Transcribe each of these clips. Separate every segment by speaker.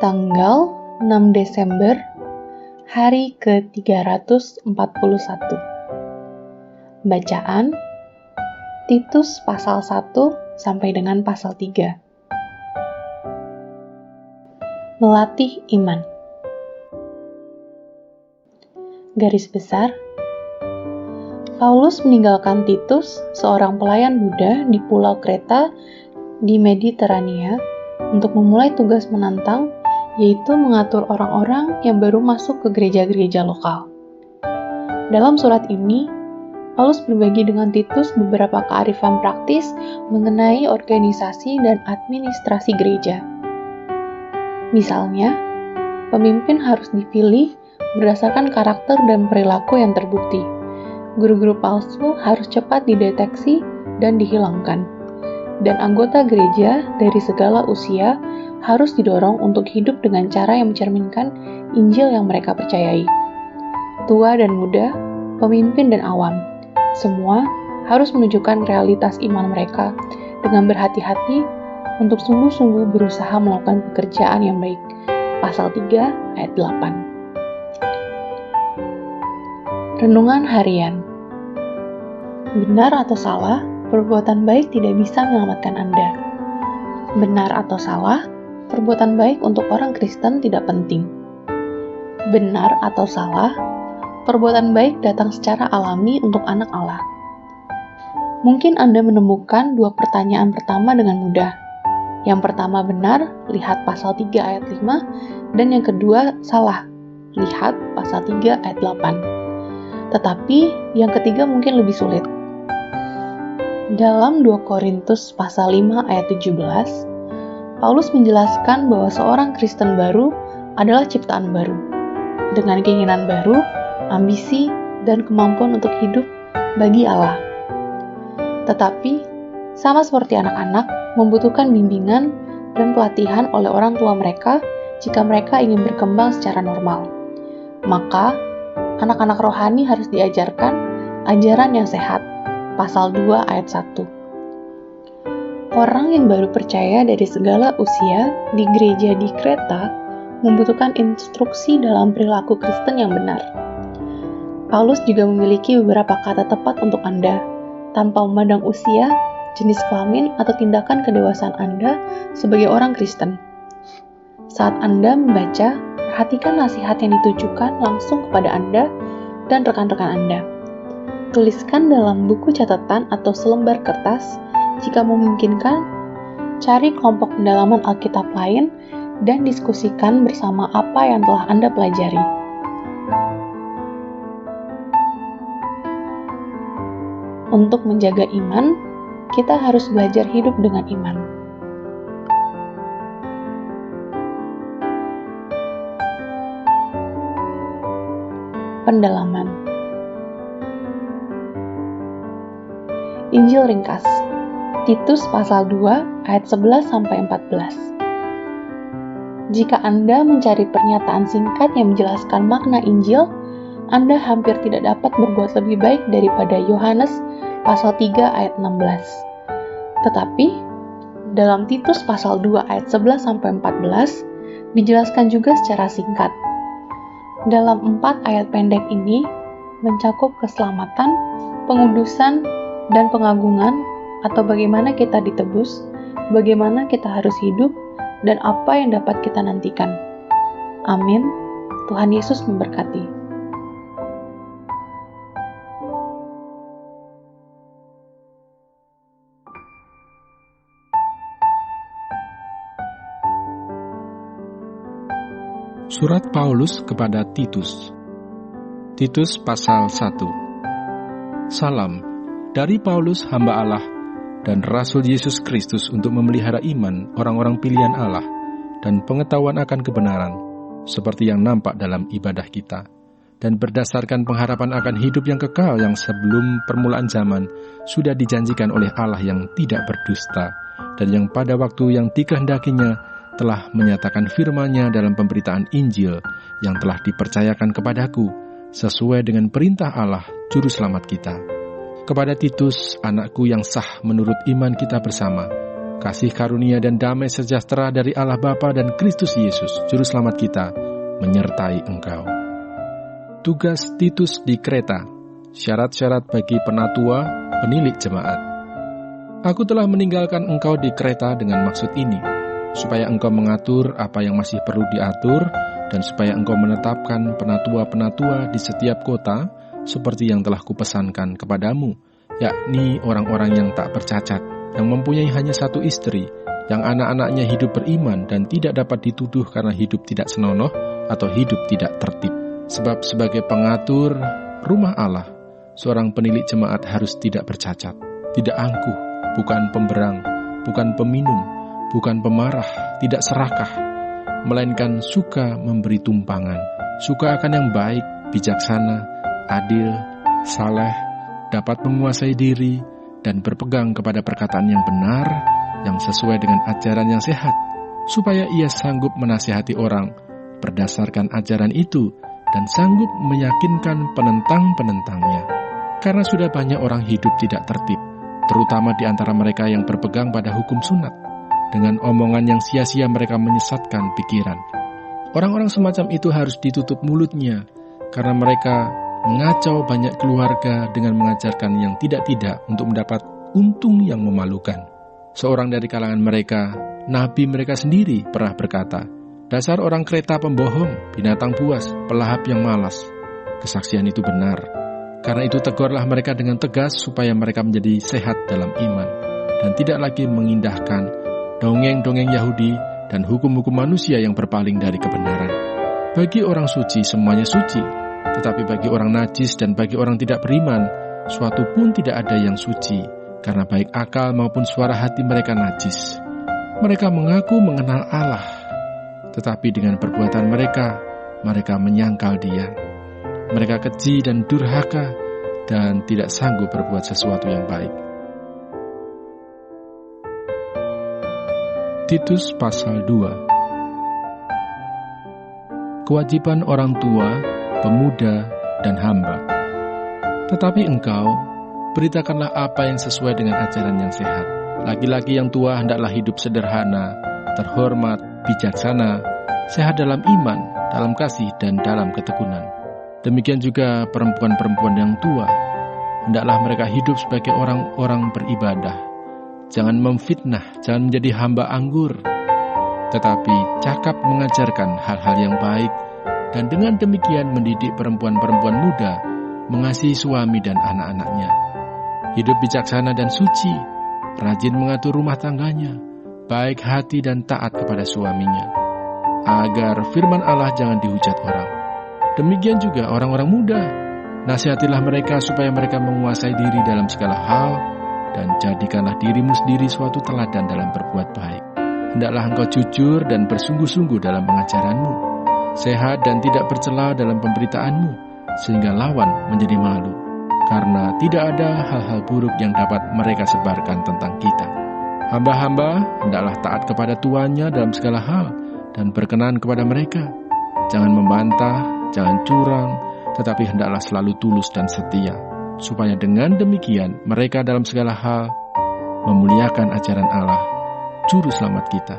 Speaker 1: Tanggal 6 Desember, hari ke-341. Bacaan Titus pasal 1 sampai dengan pasal 3. Melatih iman. Garis besar, Paulus meninggalkan Titus, seorang pelayan Buddha di Pulau Kreta di Mediterania, untuk memulai tugas menantang, yaitu mengatur orang-orang yang baru masuk ke gereja-gereja lokal. Dalam surat ini, Paulus berbagi dengan Titus beberapa kearifan praktis mengenai organisasi dan administrasi gereja. Misalnya, pemimpin harus dipilih berdasarkan karakter dan perilaku yang terbukti. Guru-guru palsu harus cepat dideteksi dan dihilangkan. Dan anggota gereja dari segala usia harus didorong untuk hidup dengan cara yang mencerminkan Injil yang mereka percayai. Tua dan muda, pemimpin dan awam, semua harus menunjukkan realitas iman mereka dengan berhati-hati untuk sungguh-sungguh berusaha melakukan pekerjaan yang baik. Pasal 3 ayat 8. Renungan harian. Benar atau salah, perbuatan baik tidak bisa menyelamatkan Anda. Benar atau salah, perbuatan baik untuk orang Kristen tidak penting. Benar atau salah, perbuatan baik datang secara alami untuk anak Allah. Mungkin Anda menemukan dua pertanyaan pertama dengan mudah. Yang pertama benar, lihat pasal 3 ayat 5, dan yang kedua salah, lihat pasal 3 ayat 8. Tetapi yang ketiga mungkin lebih sulit. Dalam 2 Korintus pasal 5 ayat 17, Paulus menjelaskan bahwa seorang Kristen baru adalah ciptaan baru, dengan keinginan baru, ambisi, dan kemampuan untuk hidup bagi Allah. Tetapi, sama seperti anak-anak, membutuhkan bimbingan dan pelatihan oleh orang tua mereka jika mereka ingin berkembang secara normal. Maka, anak-anak rohani harus diajarkan ajaran yang sehat. Pasal 2 ayat 1. Orang yang baru percaya dari segala usia di gereja di Kreta membutuhkan instruksi dalam perilaku Kristen yang benar. Paulus juga memiliki beberapa kata tepat untuk Anda, tanpa memandang usia, jenis kelamin, atau tindakan kedewasaan Anda sebagai orang Kristen. Saat Anda membaca, perhatikan nasihat yang ditujukan langsung kepada Anda dan rekan-rekan Anda. Tuliskan dalam buku catatan atau selembar kertas, jika memungkinkan, cari kelompok pendalaman Alkitab lain dan diskusikan bersama apa yang telah Anda pelajari. Untuk menjaga iman, kita harus belajar hidup dengan iman. Pendalaman. Injil ringkas. Titus pasal 2 ayat 11 sampai 14. Jika Anda mencari pernyataan singkat yang menjelaskan makna Injil, Anda hampir tidak dapat berbuat lebih baik daripada Yohanes pasal 3 ayat 16. Tetapi, dalam Titus pasal 2 ayat 11 sampai 14 dijelaskan juga secara singkat. Dalam 4 ayat pendek ini mencakup keselamatan, pengudusan, dan pengagungan, atau bagaimana kita ditebus, bagaimana kita harus hidup, dan apa yang dapat kita nantikan. Amin. Tuhan Yesus memberkati.
Speaker 2: Surat Paulus kepada Titus. Titus pasal 1. Salam dari Paulus hamba Allah dan Rasul Yesus Kristus untuk memelihara iman orang-orang pilihan Allah dan pengetahuan akan kebenaran, seperti yang nampak dalam ibadah kita, dan berdasarkan pengharapan akan hidup yang kekal yang sebelum permulaan zaman sudah dijanjikan oleh Allah yang tidak berdusta, dan yang pada waktu yang dikehendakinya telah menyatakan firman-Nya dalam pemberitaan Injil yang telah dipercayakan kepadaku, sesuai dengan perintah Allah, Juru Selamat kita. Kepada Titus, anakku yang sah menurut iman kita bersama, Kasih karunia dan damai sejahtera dari Allah Bapa dan Kristus Yesus, Juru Selamat kita, menyertai engkau. Tugas Titus di Kreta, syarat-syarat bagi penatua, penilik jemaat. Aku telah meninggalkan engkau di Kreta dengan maksud ini, supaya engkau mengatur apa yang masih perlu diatur, dan supaya engkau menetapkan penatua-penatua di setiap kota, seperti yang telah kupesankan kepadamu, yakni orang-orang yang tak bercacat, yang mempunyai hanya satu istri, yang anak-anaknya hidup beriman dan tidak dapat dituduh karena hidup tidak senonoh atau hidup tidak tertib. Sebab sebagai pengatur rumah Allah, seorang penilik jemaat harus tidak bercacat, tidak angkuh, bukan pemberang, bukan peminum, bukan pemarah, tidak serakah, melainkan suka memberi tumpangan, suka akan yang baik, bijaksana, adil, saleh, dapat menguasai diri, dan berpegang kepada perkataan yang benar, yang sesuai dengan ajaran yang sehat, supaya ia sanggup menasihati orang berdasarkan ajaran itu, dan sanggup meyakinkan penentang-penentangnya. Karena sudah banyak orang hidup tidak tertib, terutama di antara mereka yang berpegang pada hukum sunat. Dengan omongan yang sia-sia mereka menyesatkan pikiran. Orang-orang semacam itu harus ditutup mulutnya, karena mereka mengacau banyak keluarga dengan mengajarkan yang tidak-tidak untuk mendapat untung yang memalukan. Seorang dari kalangan mereka, nabi mereka sendiri, pernah berkata, "Dasar orang Kreta pembohong, binatang buas, pelahap yang malas." Kesaksian itu benar. Karena itu tegurlah mereka dengan tegas supaya mereka menjadi sehat dalam iman dan tidak lagi mengindahkan dongeng-dongeng Yahudi dan hukum-hukum manusia yang berpaling dari kebenaran. Bagi orang suci semuanya suci, tetapi bagi orang najis dan bagi orang tidak beriman, suatu pun tidak ada yang suci, karena baik akal maupun suara hati mereka najis. Mereka mengaku mengenal Allah, tetapi dengan perbuatan mereka, mereka menyangkal Dia. Mereka keji dan durhaka, dan tidak sanggup berbuat sesuatu yang baik. Titus pasal 2. Kewajiban orang tua, pemuda, dan hamba. Tetapi engkau, beritakanlah apa yang sesuai dengan ajaran yang sehat. Laki-laki yang tua hendaklah hidup sederhana, terhormat, bijaksana, sehat dalam iman, dalam kasih, dan dalam ketekunan. Demikian juga perempuan-perempuan yang tua, hendaklah mereka hidup sebagai orang-orang beribadah. Jangan memfitnah, jangan menjadi hamba anggur, tetapi cakap mengajarkan hal-hal yang baik, dan dengan demikian mendidik perempuan-perempuan muda mengasihi suami dan anak-anaknya. Hidup bijaksana dan suci, rajin mengatur rumah tangganya, baik hati dan taat kepada suaminya, agar firman Allah jangan dihujat orang. Demikian juga orang-orang muda, nasihatilah mereka supaya mereka menguasai diri dalam segala hal, dan jadikanlah dirimu sendiri suatu teladan dalam berbuat baik. Hendaklah engkau jujur dan bersungguh-sungguh dalam pengajaranmu, sehat dan tidak bercela dalam pemberitaanmu, sehingga lawan menjadi malu, karena tidak ada hal-hal buruk yang dapat mereka sebarkan tentang kita. Hamba-hamba hendaklah taat kepada tuannya dalam segala hal, dan berkenan kepada mereka. Jangan membantah, jangan curang, tetapi hendaklah selalu tulus dan setia, supaya dengan demikian mereka dalam segala hal memuliakan ajaran Allah, Juru Selamat kita.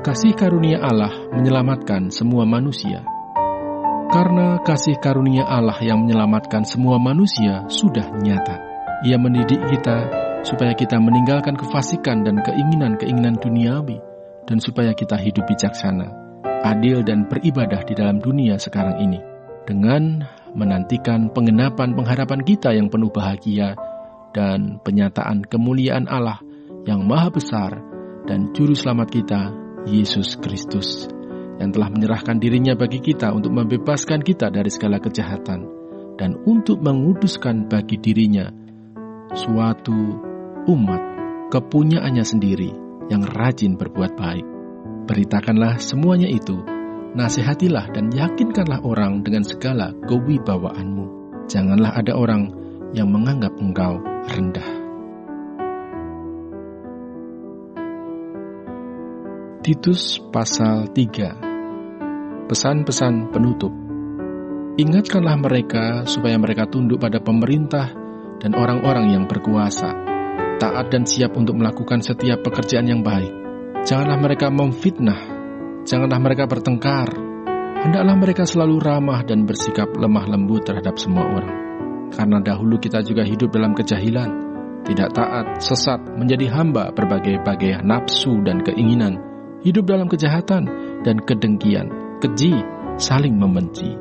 Speaker 2: Kasih karunia Allah menyelamatkan semua manusia. Karena kasih karunia Allah yang menyelamatkan semua manusia sudah nyata. Ia mendidik kita supaya kita meninggalkan kefasikan dan keinginan-keinginan duniawi, dan supaya kita hidup bijaksana, adil dan beribadah di dalam dunia sekarang ini, dengan menantikan penggenapan pengharapan kita yang penuh bahagia dan penyataan kemuliaan Allah yang maha besar dan Juru Selamat kita, Yesus Kristus, yang telah menyerahkan dirinya bagi kita untuk membebaskan kita dari segala kejahatan dan untuk menguduskan bagi dirinya suatu umat kepunyaannya sendiri yang rajin berbuat baik. Beritakanlah semuanya itu, nasihatilah dan yakinkanlah orang dengan segala kewibawaanmu. Janganlah ada orang yang menganggap engkau rendah. Titus pasal 3. Pesan-pesan penutup. Ingatkanlah mereka supaya mereka tunduk pada pemerintah dan orang-orang yang berkuasa, taat dan siap untuk melakukan setiap pekerjaan yang baik. Janganlah mereka memfitnah, janganlah mereka bertengkar. Hendaklah mereka selalu ramah dan bersikap lemah lembut terhadap semua orang. Karena dahulu kita juga hidup dalam kejahilan, tidak taat, sesat, menjadi hamba berbagai-bagai nafsu dan keinginan, hidup dalam kejahatan dan kedengkian, keji, saling membenci.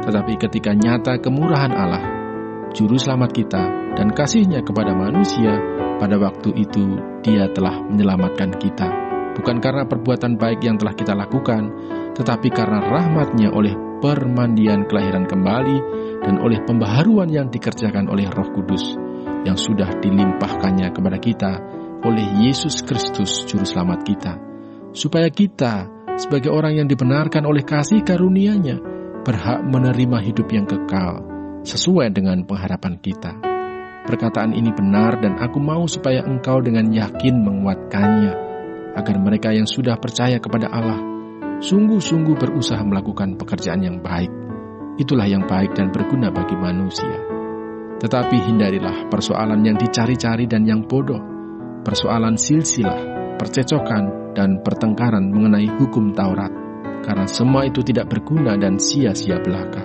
Speaker 2: Tetapi ketika nyata kemurahan Allah, Juru Selamat kita, dan kasih-Nya kepada manusia, pada waktu itu Dia telah menyelamatkan kita. Bukan karena perbuatan baik yang telah kita lakukan, tetapi karena rahmat-Nya oleh permandian kelahiran kembali dan oleh pembaharuan yang dikerjakan oleh Roh Kudus yang sudah dilimpahkannya kepada kita oleh Yesus Kristus Juru Selamat kita, supaya kita sebagai orang yang dibenarkan oleh kasih karunia-Nya berhak menerima hidup yang kekal sesuai dengan pengharapan kita. Perkataan ini benar dan aku mau supaya engkau dengan yakin menguatkannya, agar mereka yang sudah percaya kepada Allah sungguh-sungguh berusaha melakukan pekerjaan yang baik. Itulah yang baik dan berguna bagi manusia. Tetapi hindarilah persoalan yang dicari-cari dan yang bodoh, persoalan silsilah, percecokan, dan pertengkaran mengenai hukum Taurat, karena semua itu tidak berguna dan sia-sia belaka.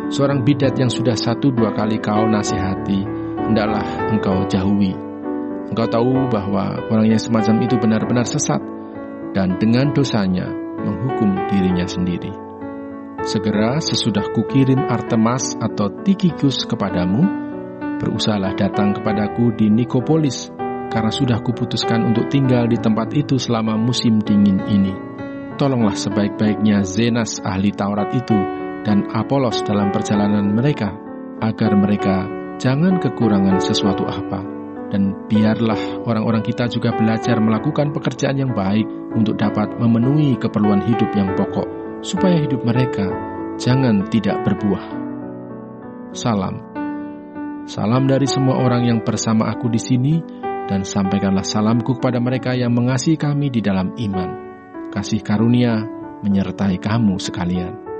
Speaker 2: Seorang bidat yang sudah 1-2 kali kau nasihati, hendaklah engkau jauhi. Engkau tahu bahwa orang yang semacam itu benar-benar sesat, dan dengan dosanya menghukum dirinya sendiri. Segera sesudah kukirim Artemas atau Tikhikus kepadamu, berusahalah datang kepadaku di Nikopolis, karena sudah kuputuskan untuk tinggal di tempat itu selama musim dingin ini. Tolonglah sebaik-baiknya Zenas ahli Taurat itu dan Apolos dalam perjalanan mereka, agar mereka jangan kekurangan sesuatu apa. Dan biarlah orang-orang kita juga belajar melakukan pekerjaan yang baik untuk dapat memenuhi keperluan hidup yang pokok, supaya hidup mereka jangan tidak berbuah. Salam. Salam dari semua orang yang bersama aku di sini, dan sampaikanlah salamku kepada mereka yang mengasihi kami di dalam iman. Kasih karunia menyertai kamu sekalian.